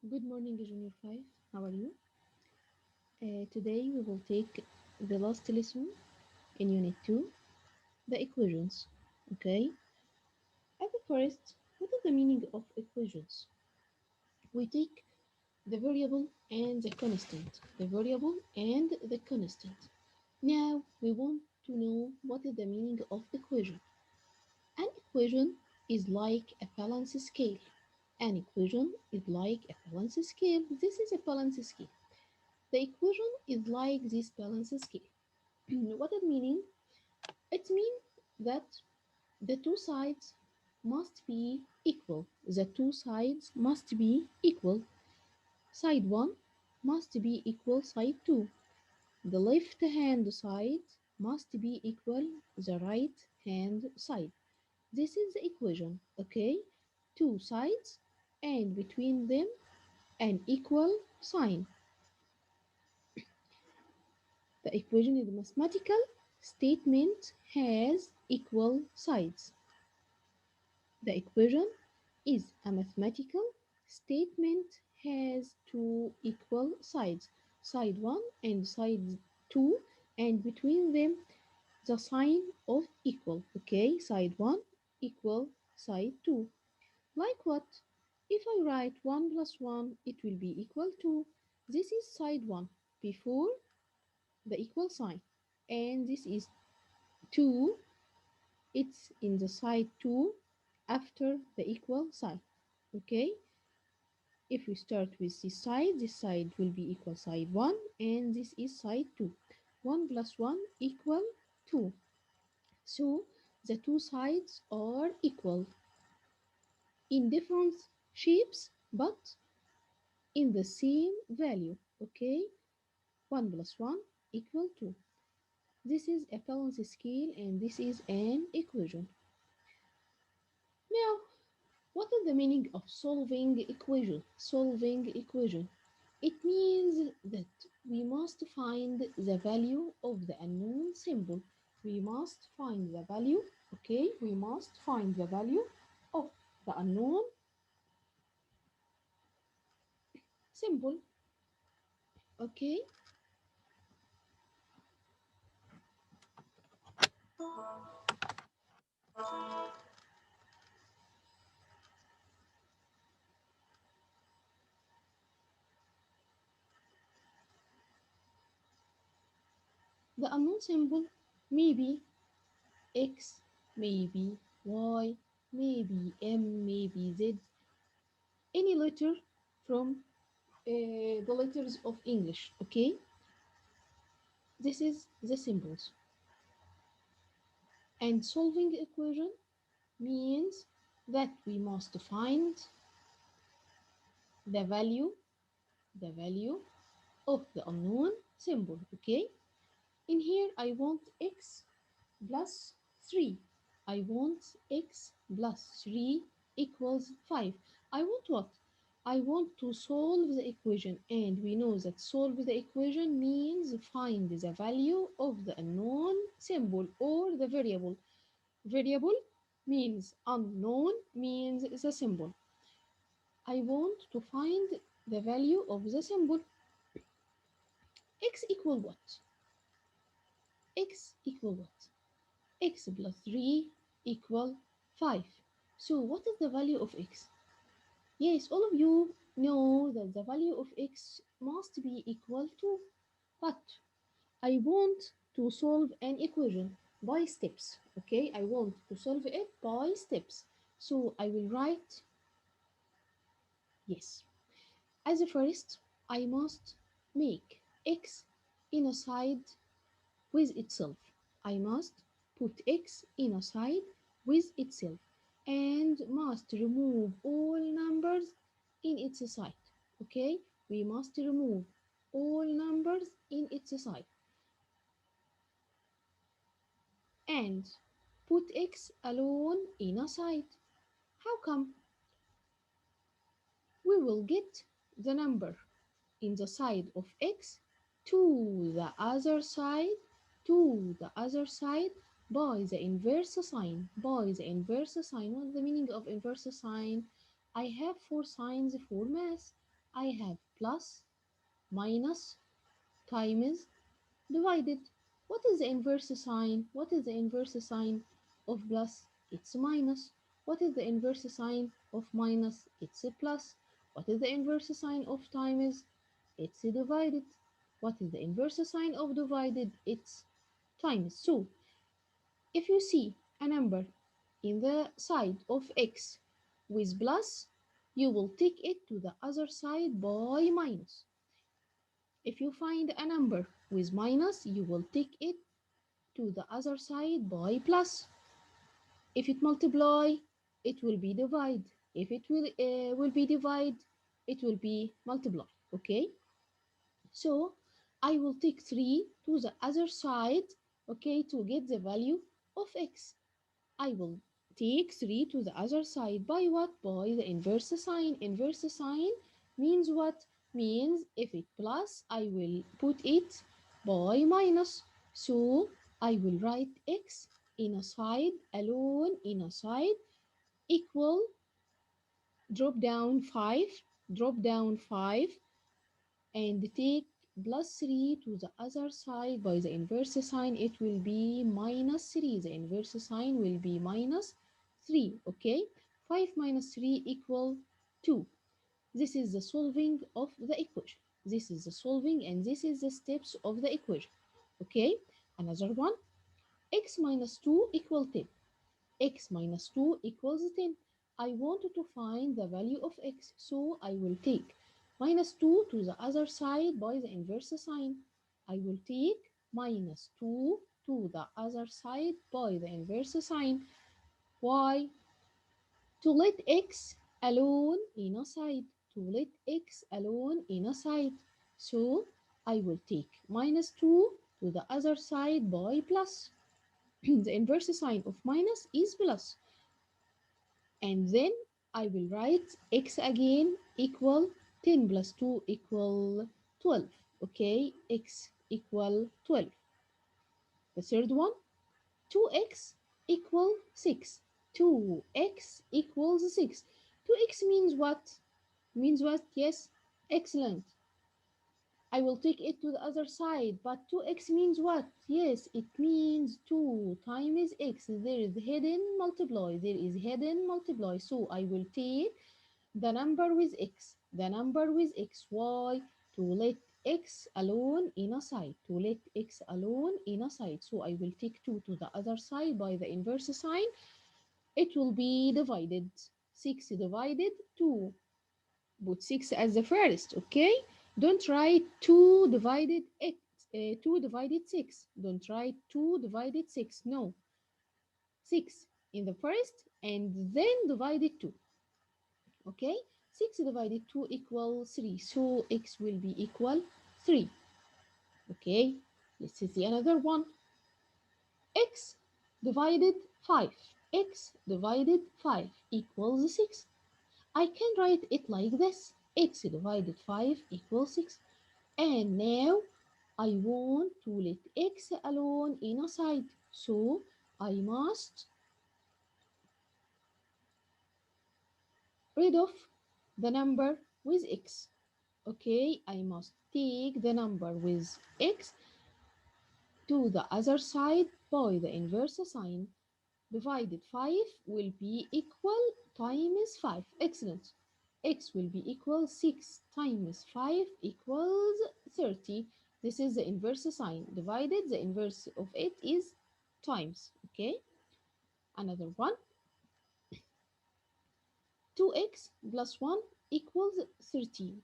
Good morning, Junior 5. How are you? Today we will take the last lesson in Unit 2, the equations. Okay? At the first, what is the meaning of equations? We take the variable and the constant. The variable and the constant. Now we want to know what is the meaning of equation. An equation is like a balance scale. An equation is like a balance scale. This is a balance scale. The equation is like this balance scale. What it meaning? It means that the two sides must be equal. The two sides must be equal. Side 1 must be equal side 2. The left hand side must be equal the right hand side. This is the equation, okay? Two sides and between them an equal sign. The equation is a mathematical statement has equal sides. The equation is a mathematical statement has two equal sides, side 1 and side 2, and between them the sign of equal. Okay, side 1 equal side 2. Like what? If I write 1 plus 1, it will be equal to. This is side 1 before the equal sign, and this is 2, it's in the side 2 after the equal sign. Okay, if we start with this side will be equal side 1 and this is side 2. 1 plus 1 equal 2. So the two sides are equal in different shapes but in the same value. Okay, 1 plus 1 equal 2. This is a balance scale and this is an equation. Now, what is the meaning of solving equation? Solving equation. It means that we must find the value of the unknown symbol. We must find the value, okay? We must find the value of the unknown symbol, okay? The unknown symbol may be X, maybe Y, maybe M, maybe Z, any letter from the letters of English, okay? This is the symbols. And solving equation means that we must find the value, the value of the unknown symbol, okay? In here, I want x plus 3. I want x plus 3 equals 5. I want what? I want to solve the equation, and we know that solve the equation means find the value of the unknown symbol or the variable. Variable means unknown means the symbol. I want to find the value of the symbol. X equal what? X equal what? X plus 3 equal 5. So what is the value of x? Yes, all of you know that the value of x must be equal to, but I want to solve an equation by steps. Okay, I want to solve it by steps. So I will write yes. As a first, I must make x in a side with itself. I must put x in a side with itself and must remove all numbers in its side. Okay, we must remove all numbers in its side and put x alone in a side. How come? We will get the number in the side of x to the other side by the inverse sign. By the inverse sign. What's the meaning of inverse sign? I have four signs for math. I have plus, minus, times, divided. What is the inverse sign? What is the inverse sign of plus? It's minus. What is the inverse sign of minus? It's a plus. What is the inverse sign of times? It's a divided. What is the inverse sign of divided? It's times. So if you see a number in the side of x with plus, you will take it to the other side by minus. If you find a number with minus, you will take it to the other side by plus. If it multiply, it will be divide. If it will be divide, it will be multiply. Okay, so I will take 3 to the other side, okay, to get the value of x. I will take 3 to the other side by what? By the inverse sign. Inverse sign means what? Means if it plus, I will put it by minus. So I will write x in a side alone in a side equal drop down 5, drop down 5 and take plus 3 to the other side by the inverse sign. It will be minus 3. The inverse sign will be minus 3. Okay, 5 minus 3 equal 2. This is the solving of the equation. This is the solving and this is the steps of the equation. Okay, another one, x minus 2 equal 10. X minus 2 equals 10. I wanted to find the value of x, so I will take minus 2 to the other side by the inverse sign. I will take minus 2 to the other side by the inverse sign. Why? To let x alone in a side. To let x alone in a side. So I will take minus 2 to the other side by plus. The inverse sign of minus is plus. And then I will write x again equal 10 plus 2 equal 12. Okay, x equal 12. The third one, 2x equal 6. 2x equals 6. 2x means what? Means what? Yes, excellent. I will take it to the other side, but 2x means what? Yes, it means 2 times x. There is hidden multiply. There is hidden multiply. So I will take the number with x, the number with x. Why? To let x alone in a side, to let x alone in a side. So I will take 2 to the other side by the inverse sign. It will be divided. 6 divided 2. Put 6 as the first, okay? Don't write 2 divided x, 2 divided 6. Don't write 2 divided 6. No. 6 in the first and then divided 2. Okay, 6 divided 2 equals 3, so x will be equal 3. Okay, let's see another one. X divided 5. X divided 5 equals 6. I can write it like this. X divided 5 equals 6. And now I want to let x alone in a side, so I must rid of the number with x. Okay, I must take the number with x to the other side by the inverse sign. Divided 5 will be equal times 5. Excellent. X will be equal 6 times 5 equals 30. This is the inverse sign. Divided, the inverse of it is times. Okay, another one. 2x plus 1 equals 13.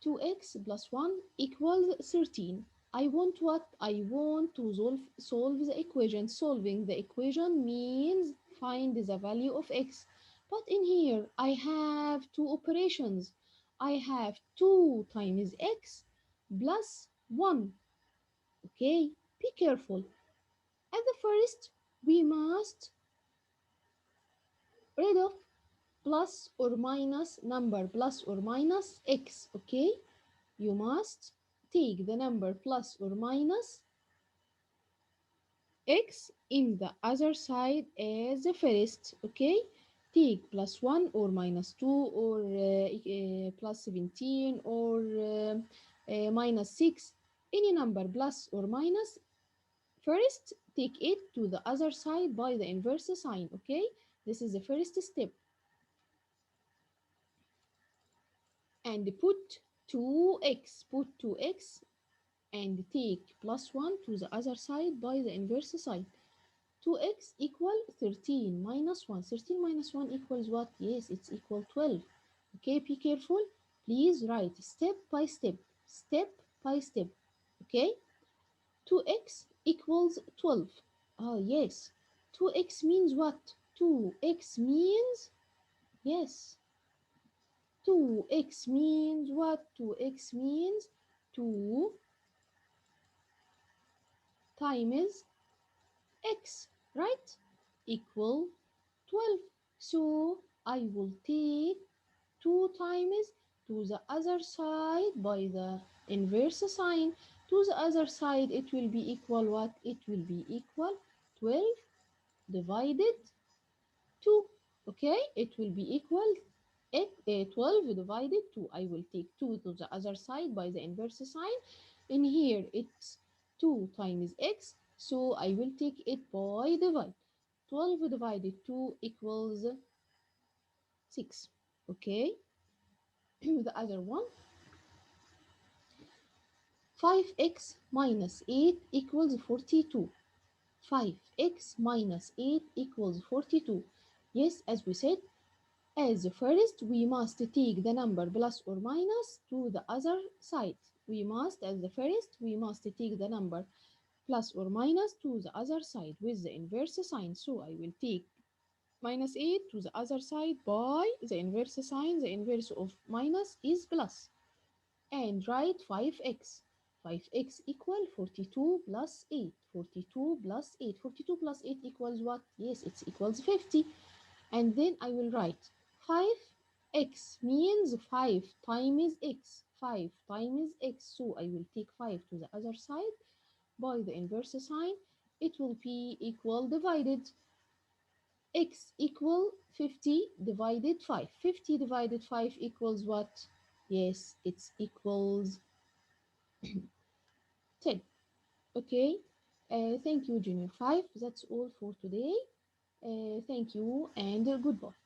2x plus 1 equals 13. I want what? I want to solve the equation. Solving the equation means find the value of x. But in here, I have two operations. I have 2 times x plus 1. Okay, be careful. At the first, we must rid of plus or minus number plus or minus x. Okay, you must take the number plus or minus x in the other side as the first. Okay, take plus 1 or minus 2 or plus 17 or minus 6, any number plus or minus, first take it to the other side by the inverse sign, okay? This is the first step. And put 2x and take plus 1 to the other side by the inverse side. 2x equal 13 minus 1. 13 minus 1 equals what? Yes, it's equal 12. Okay, be careful. Please write step by step. Step by step. Okay? 2x equals 12. Oh, yes. 2x means what? 2x means, yes. 2x means what? 2x means 2 times x, right? Equal 12. So I will take 2 times to the other side by the inverse sign. To the other side, it will be equal what? It will be equal 12 divided 2. Okay, it will be equal 12 divided 2. I will take 2 to the other side by the inverse sign. In here, it's 2 times x, so I will take it by divide. 12 divided 2 equals 6. Okay, the other one, 5x minus 8 equals 42. 5x minus 8 equals 42. Yes, as we said, as first we must take the number plus or minus to the other side. We must take the number plus or minus to the other side with the inverse sign. So I will take minus 8 to the other side by the inverse sign. The inverse of minus is plus. And write 5x. 5x equal 42 plus 8. 42 plus 8. 42 plus 8 equals what? Yes, it equals 50. And then I will write 5x means 5 times x. 5 times x. So I will take 5 to the other side by the inverse sign. It will be equal divided. X equal 50 divided 5. 50 divided 5 equals what? Yes, it equals 10. Okay, thank you, Junior 5. That's all for today. Thank you and goodbye.